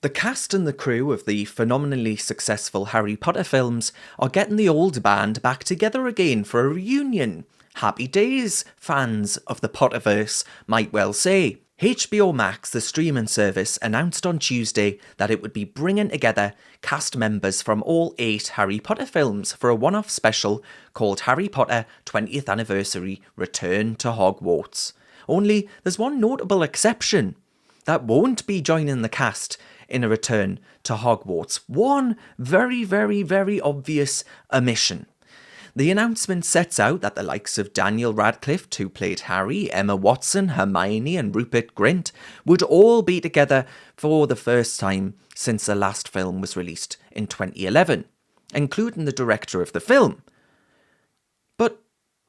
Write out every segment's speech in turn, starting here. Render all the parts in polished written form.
The cast and the crew of the phenomenally successful Harry Potter films are getting the old band back together again for a reunion. Happy days, fans of the Potterverse might well say. HBO Max, the streaming service, announced on Tuesday that it would be bringing together cast members from all 8 Harry Potter films for a one-off special called Harry Potter 20th Anniversary Return to Hogwarts. Only there's one notable exception that won't be joining the cast in a return to Hogwarts. One very, very, very obvious omission. The announcement sets out that the likes of Daniel Radcliffe, who played Harry, Emma Watson, Hermione and Rupert Grint would all be together for the first time since the last film was released in 2011, including the director of the film. But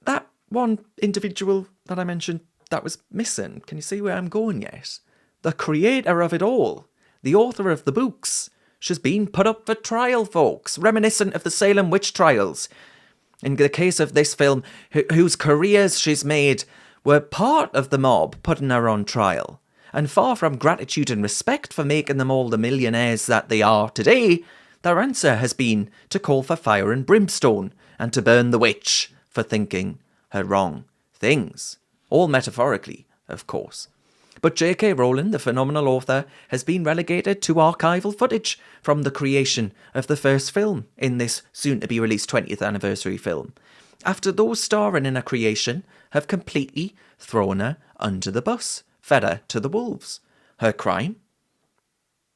that one individual that I mentioned that was missing, can you see where I'm going yet? The creator of it all, the author of the books, she's been put up for trial, folks, reminiscent of the Salem witch trials. In the case of this film, whose careers she's made were part of the mob putting her on trial. And far from gratitude and respect for making them all the millionaires that they are today, their answer has been to call for fire and brimstone and to burn the witch for thinking her wrong things. All metaphorically, of course. But J.K. Rowling, the phenomenal author, has been relegated to archival footage from the creation of the first film in this soon-to-be-released 20th anniversary film, after those starring in her creation have completely thrown her under the bus, fed her to the wolves. Her crime?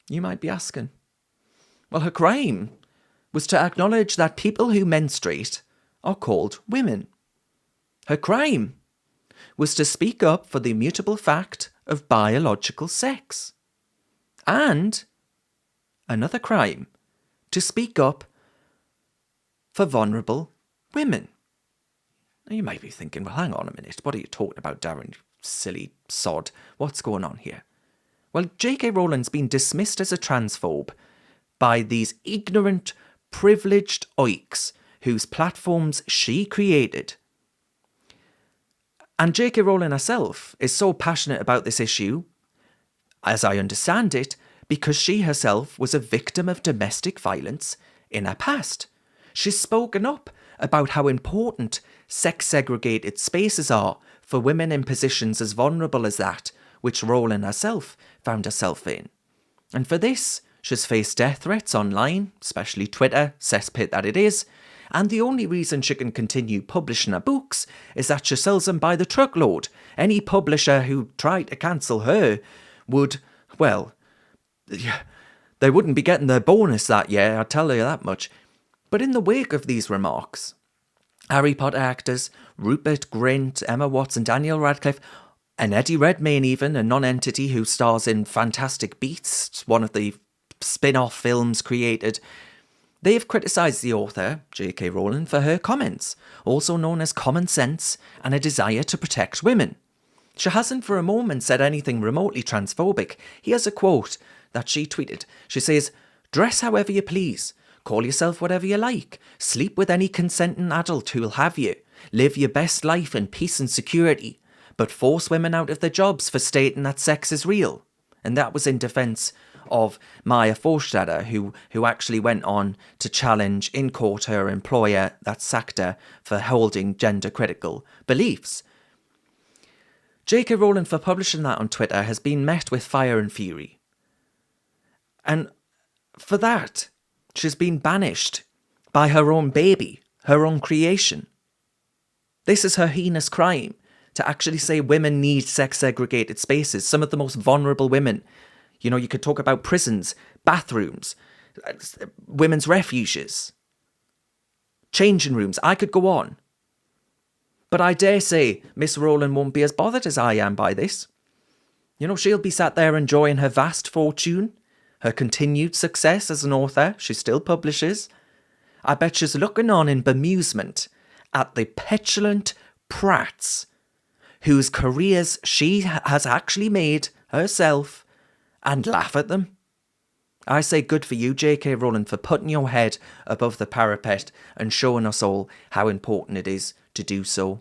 You might be asking. Well, her crime was to acknowledge that people who menstruate are called women. Her crime was to speak up for the immutable fact of biological sex. And another crime, to speak up for vulnerable women. Now you might be thinking, well, hang on a minute, what are you talking about, Darren, you silly sod? What's going on here? Well, J.K. Rowling's been dismissed as a transphobe by these ignorant, privileged oiks whose platforms she created. And J.K. Rowling herself is so passionate about this issue, as I understand it, because she herself was a victim of domestic violence in her past. She's spoken up about how important sex-segregated spaces are for women in positions as vulnerable as that which Rowling herself found herself in. And for this, she's faced death threats online, especially Twitter, cesspit that it is, and the only reason she can continue publishing her books is that she sells them by the truckload. Any publisher who tried to cancel her would, well, they wouldn't be getting their bonus that year, I'll tell you that much. But in the wake of these remarks, Harry Potter actors Rupert Grint, Emma Watson, Daniel Radcliffe, and Eddie Redmayne even, a non-entity who stars in Fantastic Beasts, one of the spin-off films created, they have criticised the author, J.K. Rowling, for her comments, also known as common sense and a desire to protect women. She hasn't for a moment said anything remotely transphobic. Here's a quote that she tweeted. She says, "Dress however you please, call yourself whatever you like, sleep with any consenting adult who'll have you, live your best life in peace and security, but force women out of their jobs for stating that sex is real." And that was in defence of Maya Forstater, who actually went on to challenge in court her employer that sacked her for holding gender-critical beliefs. J.K. Rowling, for publishing that on Twitter, has been met with fire and fury. And for that, she's been banished by her own baby, her own creation. This is her heinous crime, to actually say women need sex-segregated spaces, some of the most vulnerable women. You know, you could talk about prisons, bathrooms, women's refuges, changing rooms. I could go on. But I dare say Miss Rowling won't be as bothered as I am by this. You know, she'll be sat there enjoying her vast fortune, her continued success as an author. She still publishes. I bet she's looking on in bemusement at the petulant prats whose careers she has actually made herself, and laugh at them. I say good for you, J.K. Rowling, for putting your head above the parapet and showing us all how important it is to do so.